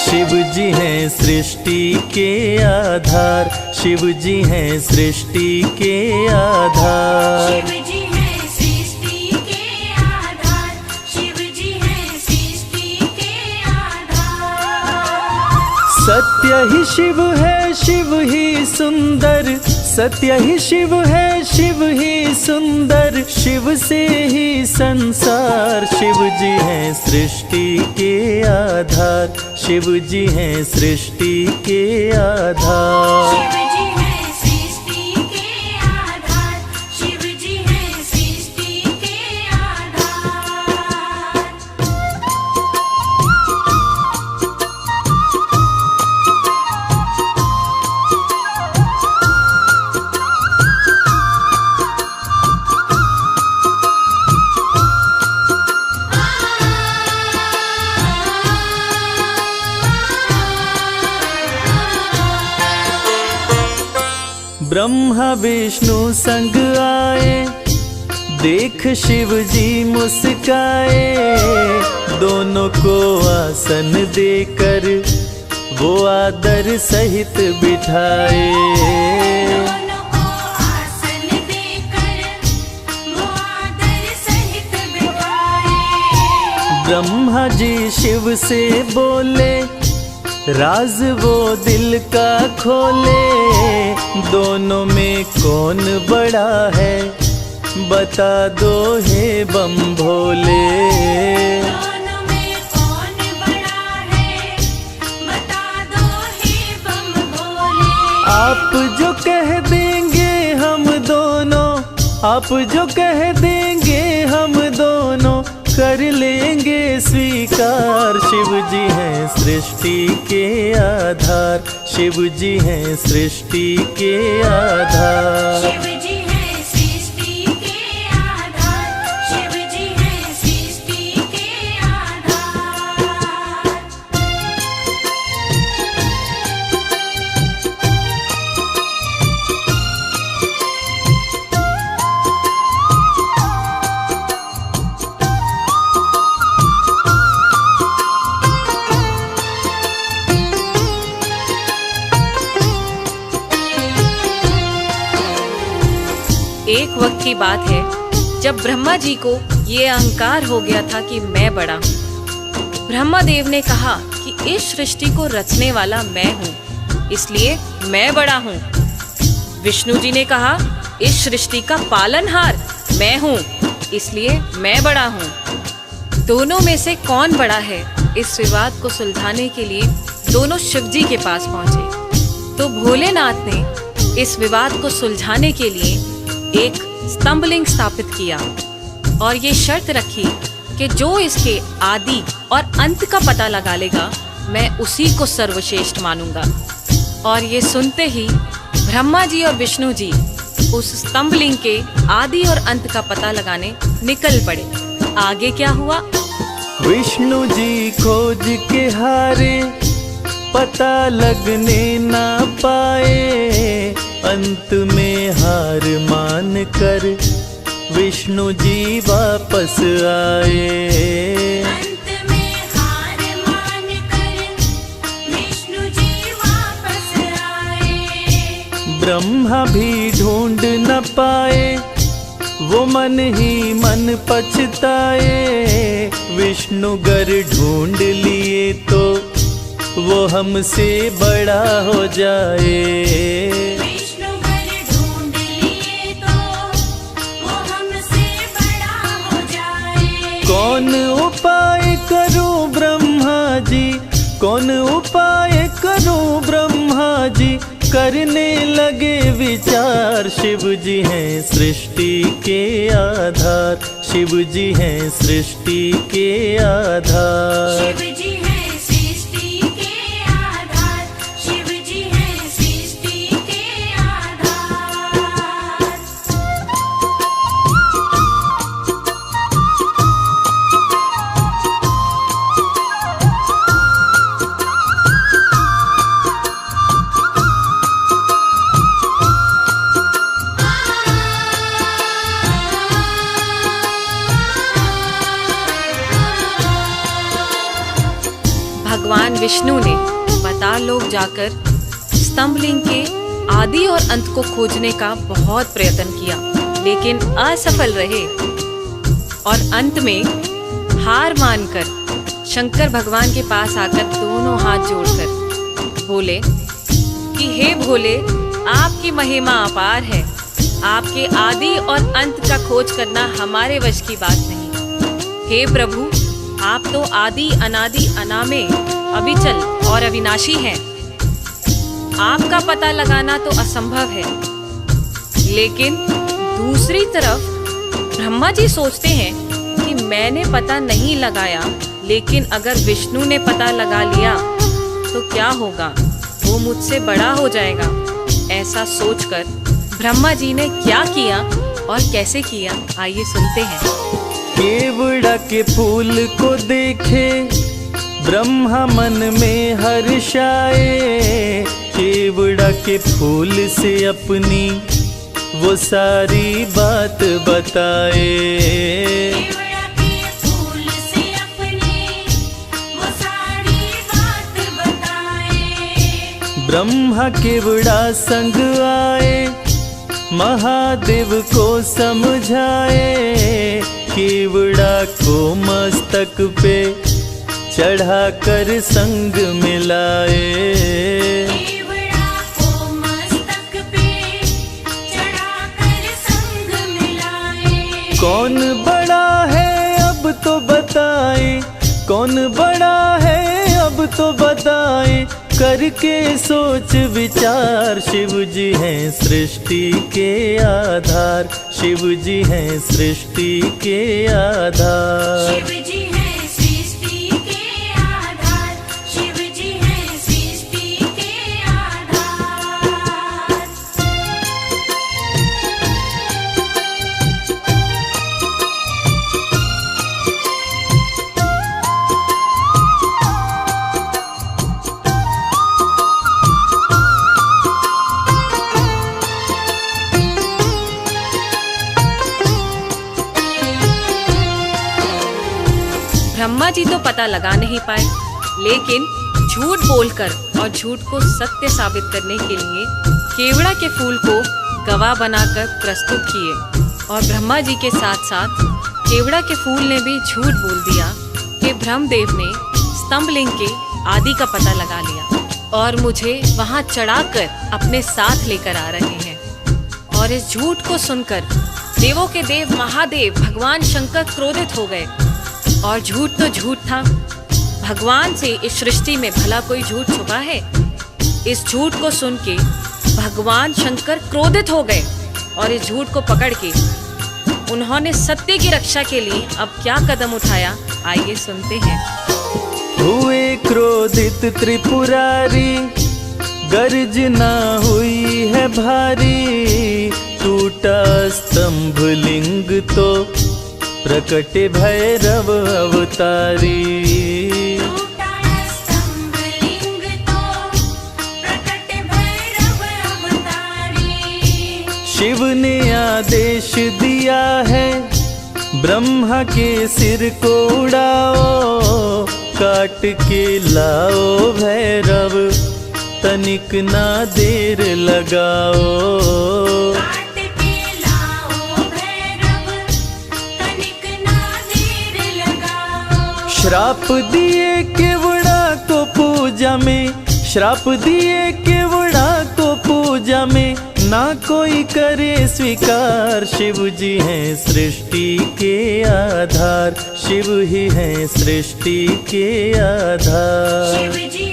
शिव जी हैं सृष्टि के आधार, शिव जी हैं सृष्टि के आधार। शिव जी हैं सृष्टि के आधार, शिव जी हैं सृष्टि के आधार। सत्य ही शिव है, शिव ही सुंदर, सत्य ही शिव है, शिव ही सुंदर, शिव से ही संसार। शिव जी हैं सृष्टि के आधार, शिव जी हैं सृष्टि के आधार। शिव जी हैं सृष्टि के आधार, शिव जी हैं सृष्टि के आधार। ब्रह्मा विष्णु संग आए, देख शिव जी मुस्काए, दोनों को आसन देकर वो आदर सहित बिठाए। दोनों को आसन देकर वो आदर सहित बिठाए। ब्रह्मा जी शिव से बोले, राज वो दिल का खोले, दोनों में कौन बड़ा है, बता दो हे बम भोले। दोनों में कौन बड़ा है, बता दो हे बम भोले। आप जो कह देंगे हम दोनों, आप जो कह देंगे हम दोनों, कर लेंगे स्वीकार। शिव जी हैं सृष्टि के आधार, शिव जी हैं सृष्टि के आधार। शिव जी हैं सृष्टि के आधार, शिव जी हैं सृष्टि के आधार। एक वक्त की बात है जब ब्रह्मा जी को ये अहंकार हो गया था कि मैं बड़ा हूँ। ब्रह्मा देव ने कहा कि इस सृष्टि को रचने वाला मैं हूँ, इसलिए मैं बड़ा हूँ। विष्णु जी ने कहा इस सृष्टि का पालनहार मैं हूँ, इसलिए मैं बड़ा हूँ। दोनों में से कौन बड़ा है, इस विवाद को सुलझाने के लिए दोनों शिव जी के पास पहुंचे। तो भोलेनाथ ने इस विवाद को सुलझाने के लिए एक स्तंभलिंग स्थापित किया और ये शर्त रखी कि जो इसके आदि और अंत का पता लगा लेगा, मैं उसी को सर्वश्रेष्ठ मानूंगा। और ये सुनते ही ब्रह्मा जी और विष्णु जी उस स्तंभलिंग के आदि और अंत का पता लगाने निकल पड़े। आगे क्या हुआ? विष्णु जी खोज के हारे, पता लगने ना पाए, अंत में हार मान कर विष्णु जी वापस आए। अंत में हार मान कर विष्णु जी वापस आए। ब्रह्मा भी ढूंढ न पाए, वो मन ही मन पछताए, विष्णु गर ढूंढ लिए तो वो हमसे बड़ा हो जाए। विष्णु गर ढूंढ लिए तो वो हमसे बड़ा हो जाए। कौन उपाय करूं ब्रह्मा जी, कौन उपाय करूं ब्रह्मा जी, करने लगे विचार। शिव जी हैं सृष्टि के आधार, शिव जी हैं सृष्टि के आधार। शिव जी हैं सृष्टि के आधार, शिव जी हैं सृष्टि के आधार। भगवान विष्णु ने पाताल लोक जाकर स्तंभलिंग के आदि और अंत को खोजने का बहुत प्रयत्न किया, लेकिन असफल रहे और अंत में हार मानकर शंकर भगवान के पास आकर दोनों हाथ जोड़कर बोले कि हे भोले, आपकी महिमा अपार है, आपके आदि और अंत का खोज करना हमारे वश की बात नहीं। हे प्रभु, आप तो आदि अनादि अनामे, अविचल और अविनाशी हैं। आपका पता लगाना तो असंभव है। लेकिन दूसरी तरफ ब्रह्मा जी सोचते हैं कि मैंने पता नहीं लगाया, लेकिन अगर विष्णु ने पता लगा लिया तो क्या होगा, वो मुझसे बड़ा हो जाएगा। ऐसा सोचकर ब्रह्मा जी ने क्या किया और कैसे किया, आइए सुनते हैं। केवड़ा के फूल को देखे ब्रह्मा मन में हर्षाए, केवड़ा के फूल से अपनी वो सारी बात बताए। केवड़ा के फूल से अपनी वो सारी बात बताए। ब्रह्मा केवड़ा संग आए, महादेव को समझाए, केवड़ा को मस्तक पे चढ़ाकर संग मिलाए। केवड़ा को मस्तक पे चढ़ाकर संग मिलाए। कौन बड़ा है अब तो बताए, कौन बड़ा है अब तो बताए, करके सोच विचार। शिव जी हैं सृष्टि के आधार, शिव जी हैं सृष्टि के आधार। शिव जी हैं सृष्टि के आधार, शिव जी हैं सृष्टि के आधार। ब्रह्मा जी तो पता लगा नहीं पाए, लेकिन झूठ बोलकर और झूठ को सत्य साबित करने के लिए केवड़ा के फूल को गवाह बनाकर प्रस्तुत किए। और ब्रह्मा जी के साथ साथ केवड़ा के फूल ने भी झूठ बोल दिया कि ब्रह्मदेव ने स्तंभलिंग के आदि का पता लगा लिया और मुझे वहां चढ़ाकर अपने साथ लेकर आ रहे हैं। और इस झूठ को सुनकर देवों के देव महादेव भगवान शंकर क्रोधित हो गए। और झूठ तो झूठ था, भगवान से इस सृष्टि में भला कोई झूठ छुपा है। इस झूठ को सुन के भगवान शंकर क्रोधित हो गए और इस झूठ को पकड़ के उन्होंने सत्य की रक्षा के लिए अब क्या कदम उठाया, आइए सुनते हैं। हुए क्रोधित त्रिपुरारी, गर्जना हुई है भारी, टूटा स्तंभ लिंग तो प्रकटे भैरव अवतारी। टूटा स्तंभ लिंग तो प्रकटे भैरव अवतारी। शिव ने आदेश दिया है, ब्रह्मा के सिर को उड़ाओ, काट के लाओ भैरव, तनिक ना देर लगाओ। काट के लाओ भैरव, तनिक ना देर लगाओ। श्राप दिए केवड़ा को पूजा में, श्राप दिए केवड़ा को पूजा में, ना कोई करे स्वीकार। शिव जी हैं सृष्टि के आधार, शिव ही हैं सृष्टि के आधार। शिव जी